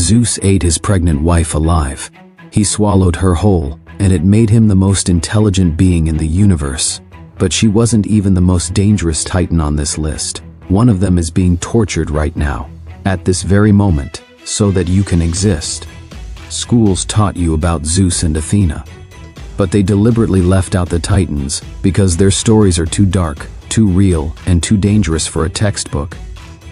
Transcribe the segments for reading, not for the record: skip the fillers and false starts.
Zeus ate his pregnant wife alive. He swallowed her whole, and it made him the most intelligent being in the universe. But she wasn't even the most dangerous titan on this list. One of them is being tortured right now, at this very moment, so that you can exist. Schools taught you about Zeus and Athena, but they deliberately left out the titans because their stories are too dark, too real, and too dangerous for a textbook.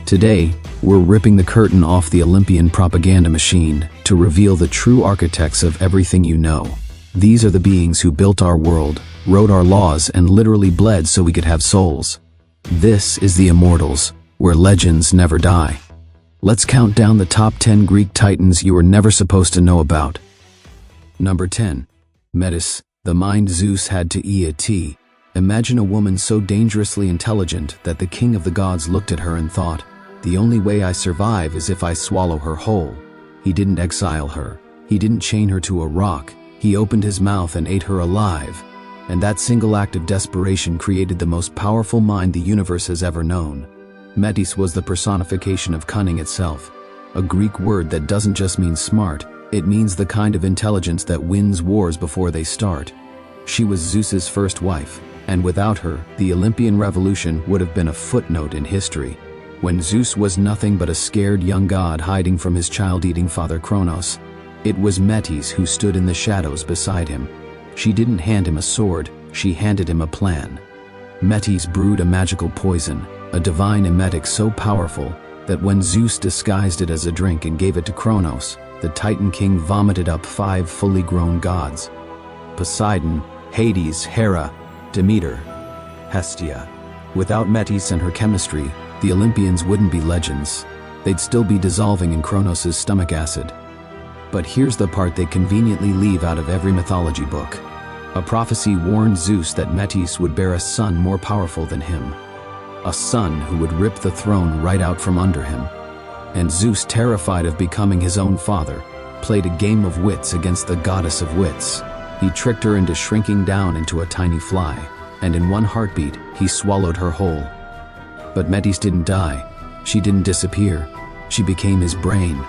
Today, we're ripping the curtain off the Olympian propaganda machine to reveal the true architects of everything you know. These are the beings who built our world, wrote our laws, and literally bled so we could have souls. This is the Immortals, where legends never die. Let's count down the top 10 Greek titans you were never supposed to know about. Number 10. Metis, the mind Zeus had to eat. Imagine a woman so dangerously intelligent that the king of the gods looked at her and thought, "The only way I survive is if I swallow her whole." He didn't exile her. He didn't chain her to a rock. He opened his mouth and ate her alive. And that single act of desperation created the most powerful mind the universe has ever known. Metis was the personification of cunning itself, a Greek word that doesn't just mean smart, it means the kind of intelligence that wins wars before they start. She was Zeus's first wife, and without her, the Olympian revolution would have been a footnote in history. When Zeus was nothing but a scared young god hiding from his child-eating father Kronos, it was Metis who stood in the shadows beside him. She didn't hand him a sword, she handed him a plan. Metis brewed a magical poison, a divine emetic so powerful that when Zeus disguised it as a drink and gave it to Kronos, the Titan King vomited up 5 fully grown gods: Poseidon, Hades, HERA, Demeter, Hestia. Without Metis and her chemistry, the Olympians wouldn't be legends. They'd still be dissolving in Kronos' stomach acid. But here's the part they conveniently leave out of every mythology book. A prophecy warned Zeus that Metis would bear a son more powerful than him. A son who would rip the throne right out from under him. And Zeus, terrified of becoming his own father, played a game of wits against the goddess of wits. He tricked her into shrinking down into a tiny fly, and in one heartbeat, he swallowed her whole. But Metis didn't die. She didn't disappear. She became his brain.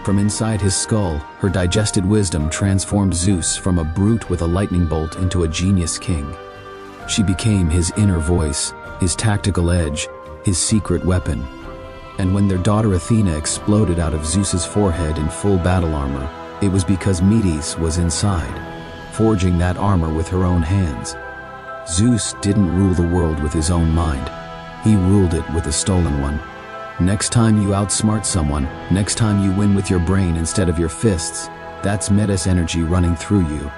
From inside his skull, her digested wisdom transformed Zeus from a brute with a lightning bolt into a genius king. She became his inner voice, his tactical edge, his secret weapon. And when their daughter Athena exploded out of Zeus's forehead in full battle armor, it was because Metis was inside, forging that armor with her own hands. Zeus didn't rule the world with his own mind. He ruled it with a stolen one. Next time you outsmart someone, next time you win with your brain instead of your fists, that's Metis energy running through you.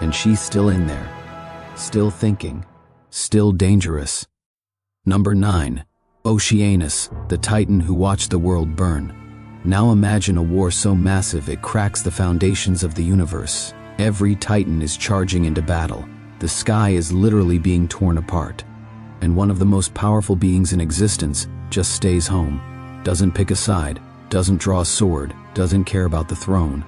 And she's still in there. Still thinking. Still dangerous. Number 9. Oceanus, the titan who watched the world burn. Now imagine a war so massive it cracks the foundations of the universe. Every titan is charging into battle. The sky is literally being torn apart. And one of the most powerful beings in existence just stays home, doesn't pick a side, doesn't draw a sword, doesn't care about the throne.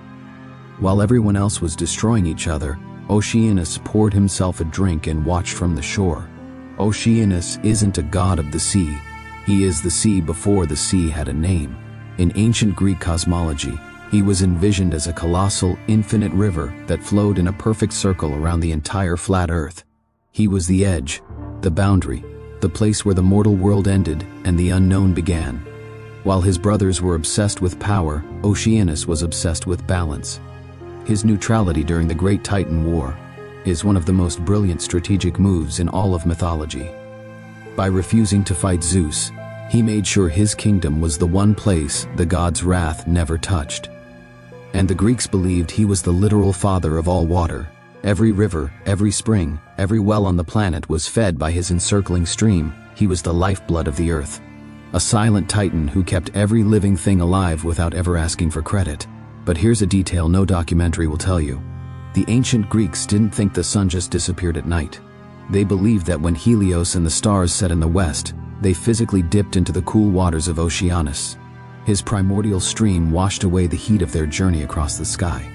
While everyone else was destroying each other, Oceanus poured himself a drink and watched from the shore. Oceanus isn't a god of the sea. He is the sea before the sea had a name. In ancient Greek cosmology, he was envisioned as a colossal, infinite river that flowed in a perfect circle around the entire flat earth. He was the edge, the boundary, the place where the mortal world ended and the unknown began. While his brothers were obsessed with power, Oceanus was obsessed with balance. His neutrality during the Great Titan War is one of the most brilliant strategic moves in all of mythology. By refusing to fight Zeus, he made sure his kingdom was the one place the god's wrath never touched. And the Greeks believed he was the literal father of all water. Every river, every spring, every well on the planet was fed by his encircling stream. He was the lifeblood of the earth. A silent titan who kept every living thing alive without ever asking for credit. But here's a detail no documentary will tell you. The ancient Greeks didn't think the sun just disappeared at night. They believed that when Helios and the stars set in the west, they physically dipped into the cool waters of Oceanus. His primordial stream washed away the heat of their journey across the sky.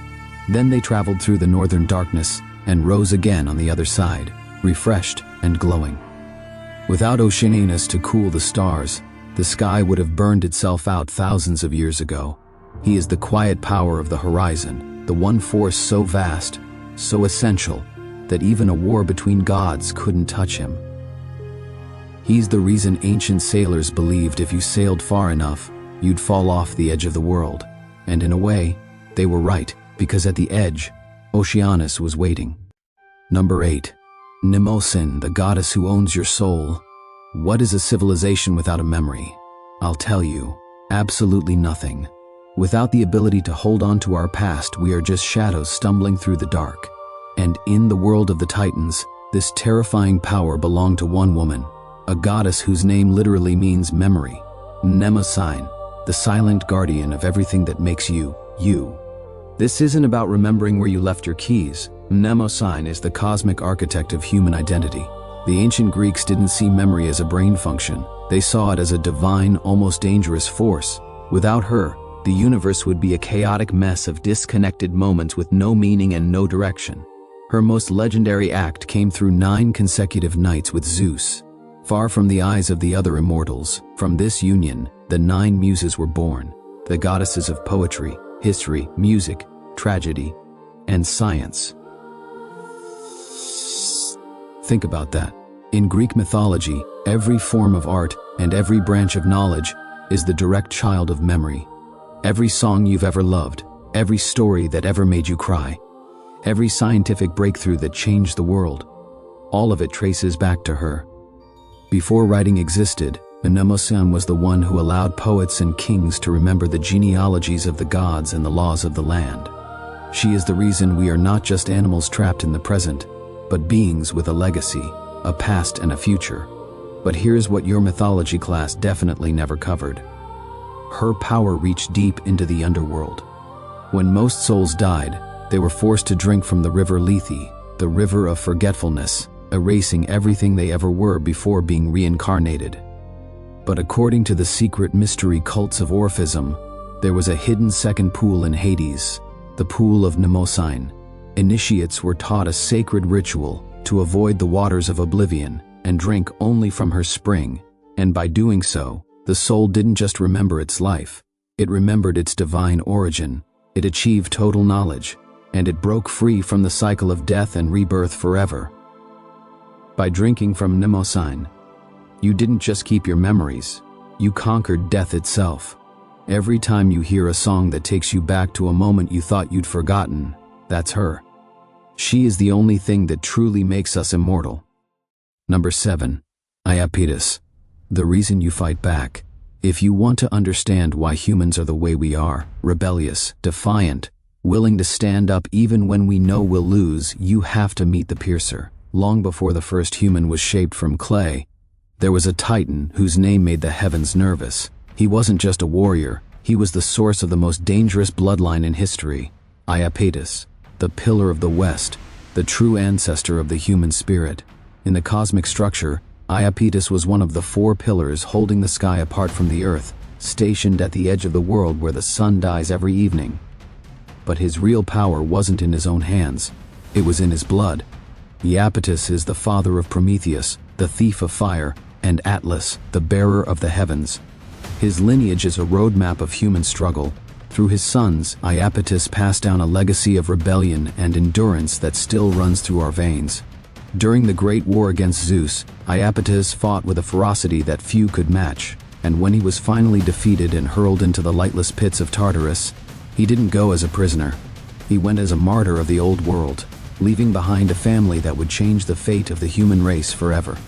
Then they traveled through the northern darkness and rose again on the other side, refreshed and glowing. Without Oceanus to cool the stars, the sky would have burned itself out thousands of years ago. He is the quiet power of the horizon, the one force so vast, so essential, that even a war between gods couldn't touch him. He's the reason ancient sailors believed if you sailed far enough, you'd fall off the edge of the world. And in a way, they were right, because at the edge, Oceanus was waiting. Number 8. Mnemosyne, the goddess who owns your soul. What is a civilization without a memory? I'll tell you, absolutely nothing. Without the ability to hold on to our past, we are just shadows stumbling through the dark. And in the world of the Titans, this terrifying power belonged to one woman, a goddess whose name literally means memory. Mnemosyne, the silent guardian of everything that makes you, you. This isn't about remembering where you left your keys. Mnemosyne is the cosmic architect of human identity. The ancient Greeks didn't see memory as a brain function. They saw it as a divine, almost dangerous force. Without her, the universe would be a chaotic mess of disconnected moments with no meaning and no direction. Her most legendary act came through 9 consecutive nights with Zeus. Far from the eyes of the other immortals, from this union, the 9 muses were born, the goddesses of poetry, history, music, tragedy, and science. Think about that. In Greek mythology, every form of art and every branch of knowledge is the direct child of memory. Every song you've ever loved, every story that ever made you cry, every scientific breakthrough that changed the world, all of it traces back to her. Before writing existed, Mnemosyne was the one who allowed poets and kings to remember the genealogies of the gods and the laws of the land. She is the reason we are not just animals trapped in the present, but beings with a legacy, a past and a future. But here's what your mythology class definitely never covered. Her power reached deep into the underworld. When most souls died, they were forced to drink from the river Lethe, the river of forgetfulness, erasing everything they ever were before being reincarnated. But according to the secret mystery cults of Orphism, there was a hidden second pool in Hades, the pool of Mnemosyne. Initiates were taught a sacred ritual to avoid the waters of oblivion and drink only from her spring, and by doing so, the soul didn't just remember its life, it remembered its divine origin, it achieved total knowledge, and it broke free from the cycle of death and rebirth forever. By drinking from Mnemosyne, you didn't just keep your memories, you conquered death itself. Every time you hear a song that takes you back to a moment you thought you'd forgotten, that's her. She is the only thing that truly makes us immortal. Number 7. Iapetus. The reason you fight back. If you want to understand why humans are the way we are, rebellious, defiant, willing to stand up even when we know we'll lose, you have to meet the piercer. Long before the first human was shaped from clay, there was a titan whose name made the heavens nervous. He wasn't just a warrior, he was the source of the most dangerous bloodline in history. Iapetus, the pillar of the West, the true ancestor of the human spirit. In the cosmic structure, Iapetus was one of the 4 pillars holding the sky apart from the earth, stationed at the edge of the world where the sun dies every evening. But his real power wasn't in his own hands, it was in his blood. Iapetus is the father of Prometheus, the thief of fire, and Atlas, the bearer of the heavens. His lineage is a roadmap of human struggle. Through his sons, Iapetus passed down a legacy of rebellion and endurance that still runs through our veins. During the Great War against Zeus, Iapetus fought with a ferocity that few could match, and when he was finally defeated and hurled into the lightless pits of Tartarus, he didn't go as a prisoner. He went as a martyr of the old world, leaving behind a family that would change the fate of the human race forever.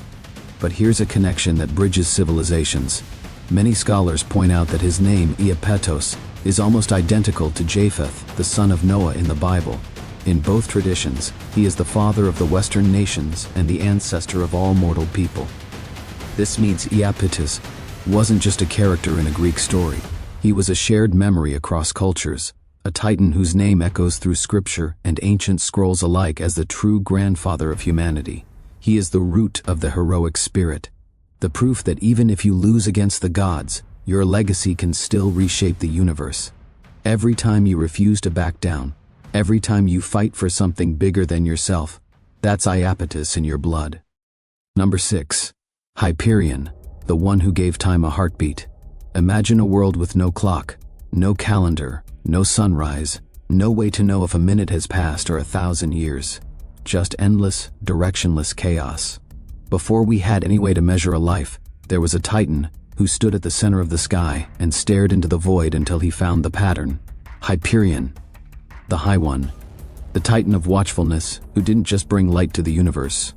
But here's a connection that bridges civilizations. Many scholars point out that his name, Iapetos, is almost identical to Japheth, the son of Noah in the Bible. In both traditions, he is the father of the Western nations and the ancestor of all mortal people. This means Iapetus wasn't just a character in a Greek story. He was a shared memory across cultures, a titan whose name echoes through scripture and ancient scrolls alike as the true grandfather of humanity. He is the root of the heroic spirit, the proof that even if you lose against the gods, your legacy can still reshape the universe. Every time you refuse to back down, every time you fight for something bigger than yourself, that's Iapetus in your blood. Number 6. Hyperion, the one who gave time a heartbeat. Imagine a world with no clock, No calendar, no sunrise, no way to know if a minute has passed or 1,000 years. Just endless, directionless chaos. Before we had any way to measure a life, there was a Titan who stood at the center of the sky and stared into the void until he found the pattern. Hyperion, the High One. The Titan of watchfulness who didn't just bring light to the universe.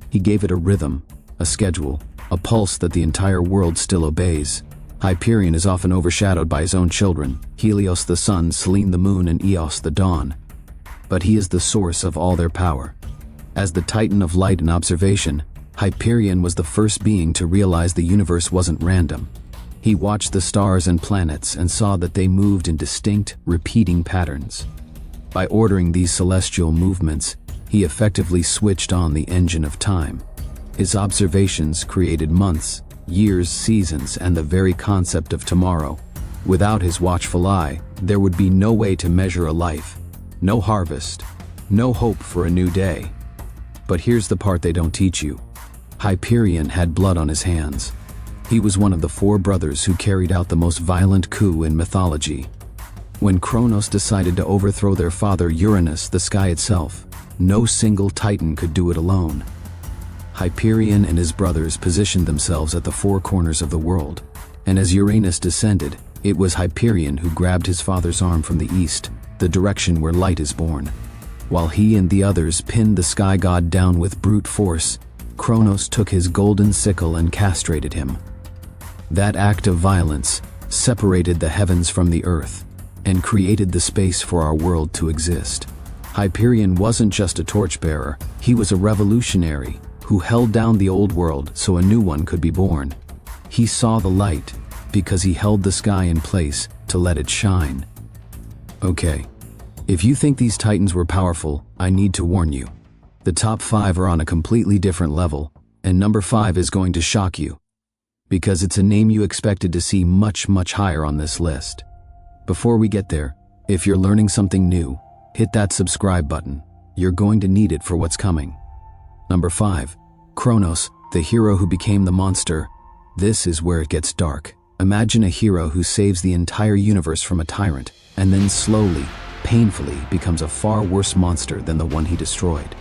He gave it a rhythm, a schedule, a pulse that the entire world still obeys. Hyperion is often overshadowed by his own children, Helios the sun, Selene the moon, and Eos the dawn. But he is the source of all their power. As the Titan of light and observation, Hyperion was the first being to realize the universe wasn't random. He watched the stars and planets and saw that they moved in distinct, repeating patterns. By ordering these celestial movements, he effectively switched on the engine of time. His observations created months, years, seasons, and the very concept of tomorrow. Without his watchful eye, there would be no way to measure a life, no harvest, no hope for a new day. But here's the part they don't teach you. Hyperion had blood on his hands. He was one of the 4 brothers who carried out the most violent coup in mythology. When Kronos decided to overthrow their father Uranus, the sky itself, no single Titan could do it alone. Hyperion and his brothers positioned themselves at the 4 corners of the world, and as Uranus descended, it was Hyperion who grabbed his father's arm from the east, the direction where light is born. While he and the others pinned the sky god down with brute force, Kronos took his golden sickle and castrated him. That act of violence separated the heavens from the earth and created the space for our world to exist. Hyperion wasn't just a torchbearer, he was a revolutionary who held down the old world so a new one could be born. He saw the light because he held the sky in place to let it shine. Okay, if you think these Titans were powerful, I need to warn you. The top 5 are on a completely different level, and number 5 is going to shock you. Because it's a name you expected to see much, much higher on this list. Before we get there, if you're learning something new, hit that subscribe button. You're going to need it for what's coming. Number 5. Kronos, the hero who became the monster. This is where it gets dark. Imagine a hero who saves the entire universe from a tyrant, and then slowly, painfully becomes a far worse monster than the one he destroyed.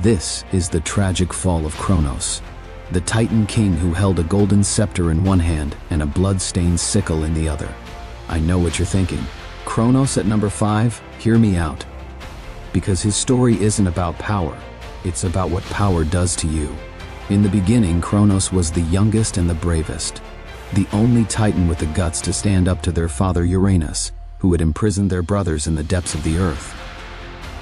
This is the tragic fall of Kronos, the Titan king who held a golden scepter in one hand and a blood-stained sickle in the other. I know what you're thinking. Kronos at number 5? Hear me out. Because his story isn't about power, it's about what power does to you. In the beginning, Kronos was the youngest and the bravest, the only Titan with the guts to stand up to their father Uranus, who had imprisoned their brothers in the depths of the earth.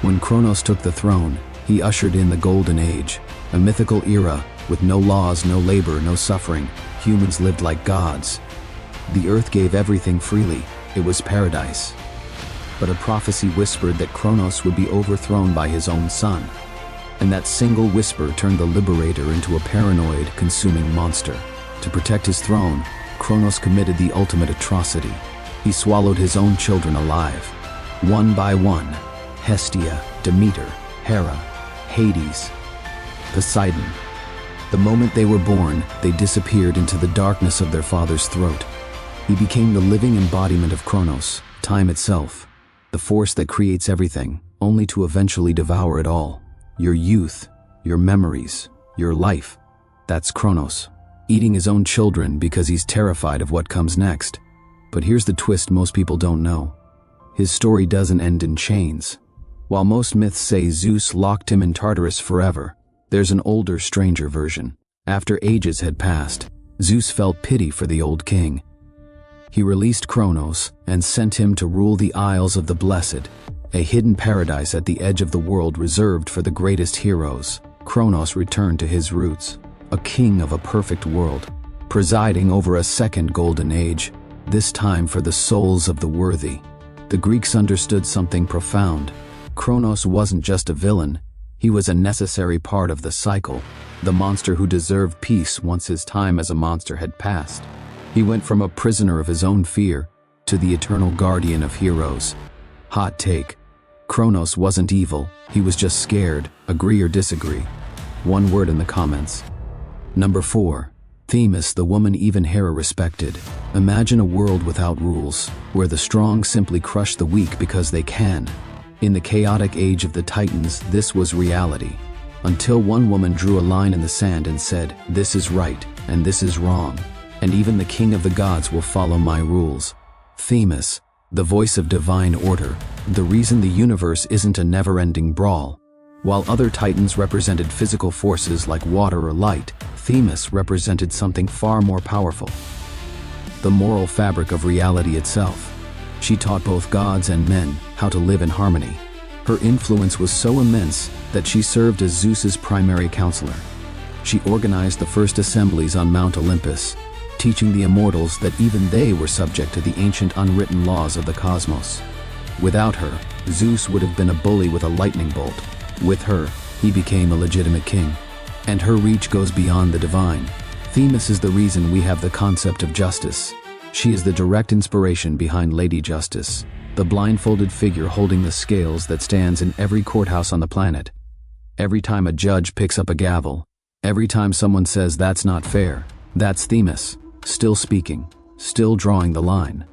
When Kronos took the throne, he ushered in the Golden Age, a mythical era with no laws, no labor, no suffering. Humans lived like gods. The earth gave everything freely. It was paradise. But a prophecy whispered that Kronos would be overthrown by his own son. And that single whisper turned the liberator into a paranoid, consuming monster. To protect his throne, Kronos committed the ultimate atrocity. He swallowed his own children alive, one by one. Hestia, Demeter, HERA, Hades, Poseidon. The moment they were born, they disappeared into the darkness of their father's throat. He became the living embodiment of Kronos, time itself, the force that creates everything, only to eventually devour it all. Your youth, your memories, your life. That's Kronos, eating his own children because he's terrified of what comes next. But here's the twist most people don't know. His story doesn't end in chains. While most myths say Zeus locked him in Tartarus forever, there's an older, stranger version. After ages had passed, Zeus felt pity for the old king. He released Kronos and sent him to rule the Isles of the Blessed, a hidden paradise at the edge of the world reserved for the greatest heroes. Kronos returned to his roots, a king of a perfect world, presiding over a second golden age, this time for the souls of the worthy. The Greeks understood something profound. Kronos wasn't just a villain, he was a necessary part of the cycle, the monster who deserved peace once his time as a monster had passed. He went from a prisoner of his own fear to the eternal guardian of heroes. Hot take. Kronos wasn't evil, he was just scared. Agree or disagree? One word in the comments. Number 4. Themis, the woman even HERA respected. Imagine a world without rules, where the strong simply crush the weak because they can. In the chaotic age of the Titans, this was reality. Until one woman drew a line in the sand and said, "This is right, and this is wrong, and even the king of the gods will follow my rules." Themis, the voice of divine order, the reason the universe isn't a never-ending brawl. While other titans represented physical forces like water or light, Themis represented something far more powerful: the moral fabric of reality itself. She taught both gods and men how to live in harmony. Her influence was so immense that she served as Zeus's primary counselor. She organized the first assemblies on Mount Olympus, teaching the immortals that even they were subject to the ancient unwritten laws of the cosmos. Without her, Zeus would have been a bully with a lightning bolt. With her, he became a legitimate king. And her reach goes beyond the divine. Themis is the reason we have the concept of justice. She is the direct inspiration behind Lady Justice, the blindfolded figure holding the scales that stands in every courthouse on the planet. Every time a judge picks up a gavel, every time someone says that's not fair, that's Themis, still speaking, still drawing the line.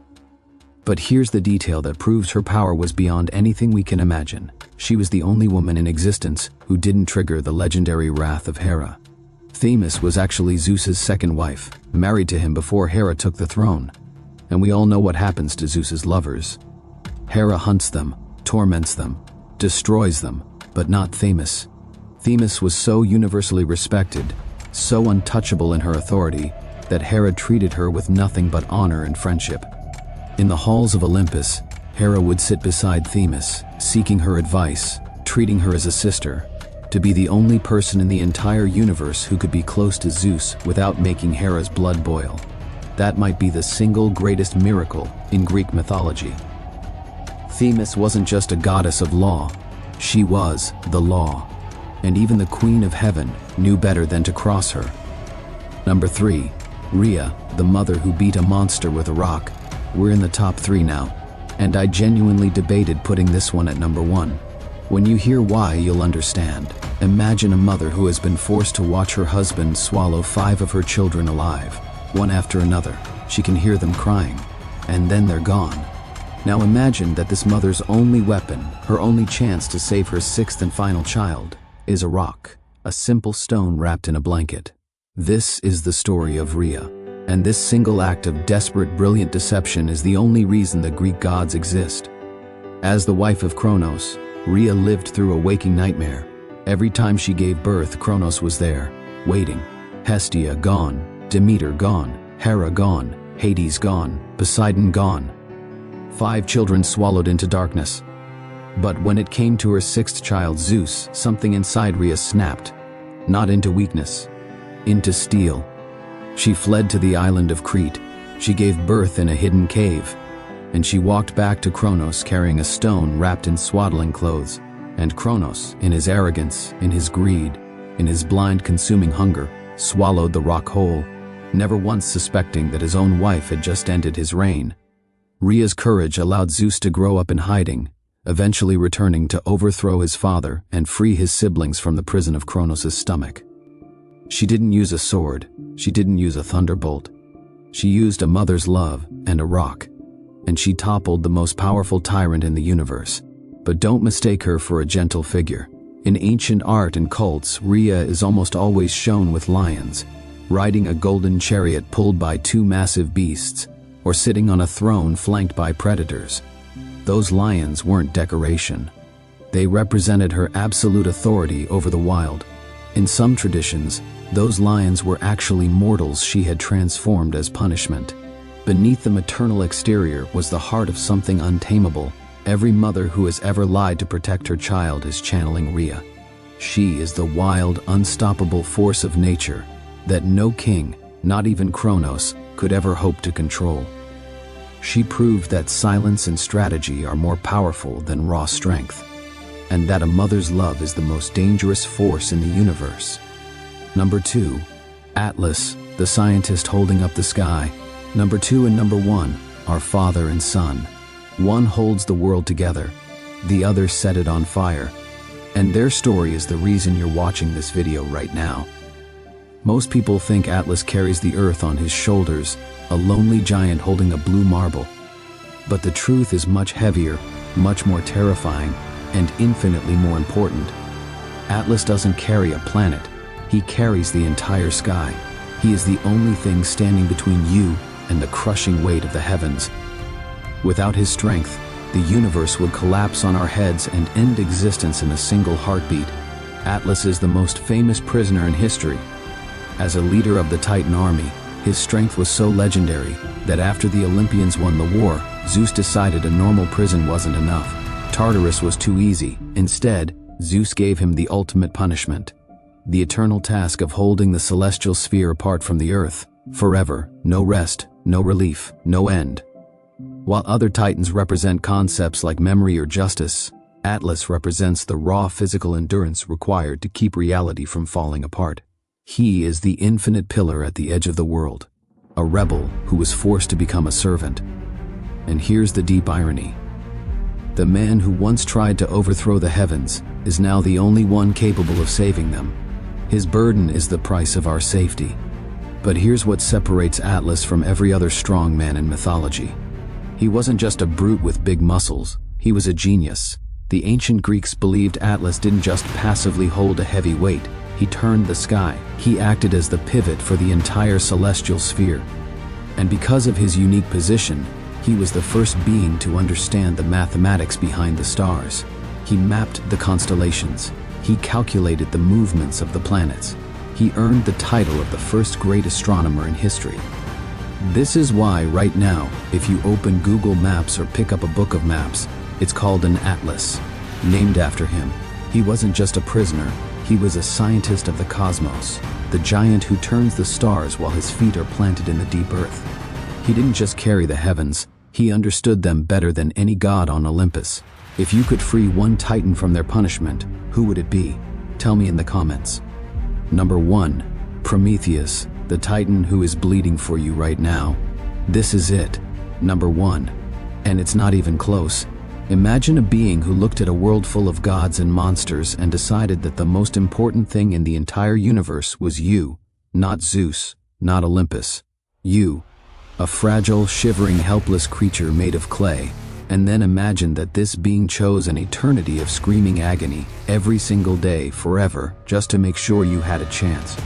But here's the detail that proves her power was beyond anything we can imagine. She was the only woman in existence who didn't trigger the legendary wrath of HERA. Themis was actually Zeus's second wife, married to him before HERA took the throne. And we all know what happens to Zeus's lovers. HERA hunts them, torments them, destroys them, but not Themis. Themis was so universally respected, so untouchable in her authority, that HERA treated her with nothing but honor and friendship. In the halls of Olympus, HERA would sit beside Themis, seeking her advice, treating her as a sister, to be the only person in the entire universe who could be close to Zeus without making HERA's blood boil. That might be the single greatest miracle in Greek mythology. Themis wasn't just a goddess of law, she was the law. And even the Queen of Heaven knew better than to cross her. Number 3. Rhea, the mother who beat a monster with a rock. We're in the top 3 now, and I genuinely debated putting this one at number 1. When you hear why, you'll understand. Imagine a mother who has been forced to watch her husband swallow 5 of her children alive, one after another. She can hear them crying, and then they're gone. Now imagine that this mother's only weapon, her only chance to save her 6th and final child, is a rock, a simple stone wrapped in a blanket. This is the story of Rhea. And this single act of desperate, brilliant deception is the only reason the Greek gods exist. As the wife of Kronos, Rhea lived through a waking nightmare. Every time she gave birth, Kronos was there, waiting. Hestia gone, Demeter gone, HERA gone, Hades gone, Poseidon gone. 5 children swallowed into darkness. But when it came to her 6th child, Zeus, something inside Rhea snapped. Not into weakness, into steel. She fled to the island of Crete. She gave birth in a hidden cave. And she walked back to Kronos carrying a stone wrapped in swaddling clothes. And Kronos, in his arrogance, in his greed, in his blind consuming hunger, swallowed the rock whole, never once suspecting that his own wife had just ended his reign. Rhea's courage allowed Zeus to grow up in hiding, eventually returning to overthrow his father and free his siblings from the prison of Kronos' stomach. She didn't use a sword, she didn't use a thunderbolt. She used a mother's love and a rock, and she toppled the most powerful tyrant in the universe. But don't mistake her for a gentle figure. In ancient art and cults, Rhea is almost always shown with lions, riding a golden chariot pulled by 2 massive beasts, or sitting on a throne flanked by predators. Those lions weren't decoration. They represented her absolute authority over the wild. In some traditions, those lions were actually mortals she had transformed as punishment. Beneath the maternal exterior was the heart of something untamable. Every mother who has ever lied to protect her child is channeling Rhea. She is the wild, unstoppable force of nature that no king, not even Kronos, could ever hope to control. She proved that silence and strategy are more powerful than raw strength, and that a mother's love is the most dangerous force in the universe. Number 2. Atlas, the scientist holding up the sky. Number 2 and number 1 are father and son. One holds the world together, the other set it on fire. And their story is the reason you're watching this video right now. Most people think Atlas carries the earth on his shoulders, a lonely giant holding a blue marble. But the truth is much heavier, much more terrifying, and infinitely more important. Atlas doesn't carry a planet, he carries the entire sky. He is the only thing standing between you and the crushing weight of the heavens. Without his strength, the universe would collapse on our heads and end existence in a single heartbeat. Atlas is the most famous prisoner in history. As a leader of the Titan army, his strength was so legendary that after the Olympians won the war, Zeus decided a normal prison wasn't enough. Tartarus was too easy. Instead, Zeus gave him the ultimate punishment: the eternal task of holding the celestial sphere apart from the earth, forever, no rest, no relief, no end. While other titans represent concepts like memory or justice, Atlas represents the raw physical endurance required to keep reality from falling apart. He is the infinite pillar at the edge of the world, a rebel who was forced to become a servant. And here's the deep irony. The man who once tried to overthrow the heavens is now the only one capable of saving them. His burden is the price of our safety. But here's what separates Atlas from every other strong man in mythology. He wasn't just a brute with big muscles, he was a genius. The ancient Greeks believed Atlas didn't just passively hold a heavy weight, he turned the sky. He acted as the pivot for the entire celestial sphere. And because of his unique position, he was the first being to understand the mathematics behind the stars. He mapped the constellations. He calculated the movements of the planets. He earned the title of the first great astronomer in history. This is why right now, if you open Google Maps or pick up a book of maps, it's called an atlas, named after him. He wasn't just a prisoner, he was a scientist of the cosmos, the giant who turns the stars while his feet are planted in the deep earth. He didn't just carry the heavens, he understood them better than any god on Olympus. If you could free one titan from their punishment, who would it be? Tell me in the comments. Number 1. Prometheus, the titan who is bleeding for you right now. This is it. Number 1. And it's not even close. Imagine a being who looked at a world full of gods and monsters and decided that the most important thing in the entire universe was you, not Zeus, not Olympus. You, a fragile, shivering, helpless creature made of clay. And then imagine that this being chose an eternity of screaming agony every single day forever just to make sure you had a chance.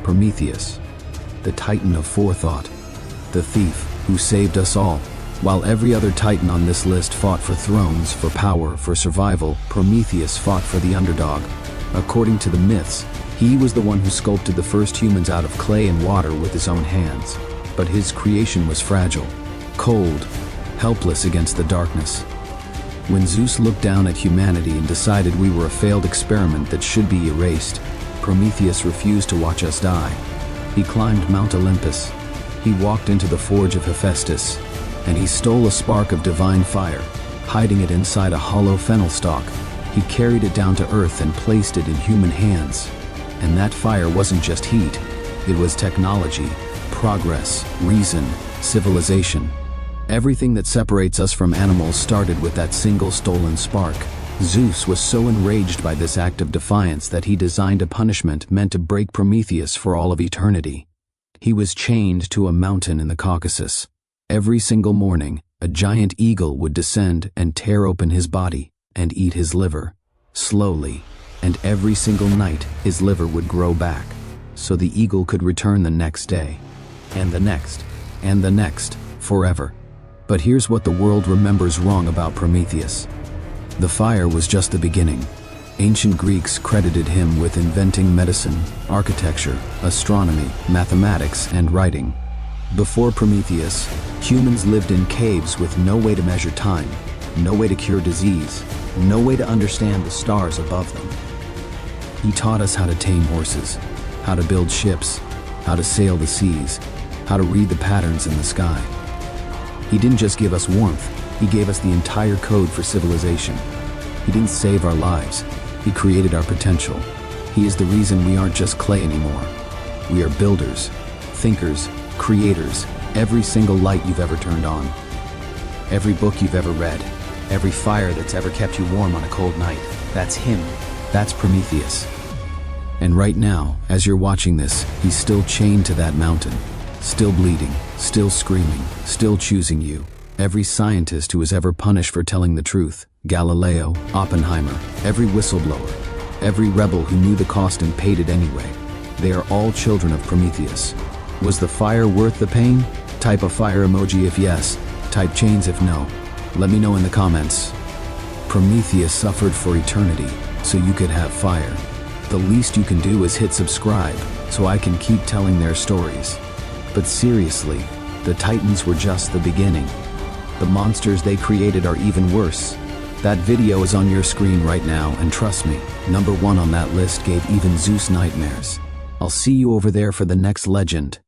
Prometheus, the titan of forethought, the thief who saved us all. While every other titan on this list fought for thrones, for power, for survival, Prometheus fought for the underdog. According to the myths, he was the one who sculpted the first humans out of clay and water with his own hands. But his creation was fragile, cold, helpless against the darkness. When Zeus looked down at humanity and decided we were a failed experiment that should be erased, Prometheus refused to watch us die. He climbed Mount Olympus. He walked into the forge of Hephaestus, and he stole a spark of divine fire, hiding it inside a hollow fennel stalk. He carried it down to earth and placed it in human hands. And that fire wasn't just heat, it was technology, progress, reason, civilization. Everything that separates us from animals started with that single stolen spark. Zeus was so enraged by this act of defiance that he designed a punishment meant to break Prometheus for all of eternity. He was chained to a mountain in the Caucasus. Every single morning, a giant eagle would descend and tear open his body and eat his liver, slowly, and every single night his liver would grow back, so the eagle could return the next day, and the next, and the next, forever. But here's what the world remembers wrong about Prometheus. The fire was just the beginning. Ancient Greeks credited him with inventing medicine, architecture, astronomy, mathematics, and writing. Before Prometheus, humans lived in caves with no way to measure time, no way to cure disease, no way to understand the stars above them. He taught us how to tame horses, how to build ships, how to sail the seas, how to read the patterns in the sky. He didn't just give us warmth, he gave us the entire code for civilization. He didn't save our lives, he created our potential. He is the reason we aren't just clay anymore. We are builders, thinkers, creators, every single light you've ever turned on, every book you've ever read, every fire that's ever kept you warm on a cold night. That's him. That's Prometheus. And right now, as you're watching this, he's still chained to that mountain. Still bleeding, still screaming, still choosing you. Every scientist who was ever punished for telling the truth, Galileo, Oppenheimer, every whistleblower, every rebel who knew the cost and paid it anyway. They are all children of Prometheus. Was the fire worth the pain? Type a fire emoji if yes, type chains if no. Let me know in the comments. Prometheus suffered for eternity, so you could have fire. The least you can do is hit subscribe, so I can keep telling their stories. But seriously, the Titans were just the beginning. The monsters they created are even worse. That video is on your screen right now, and trust me, number 1 on that list gave even Zeus nightmares. I'll see you over there for the next legend.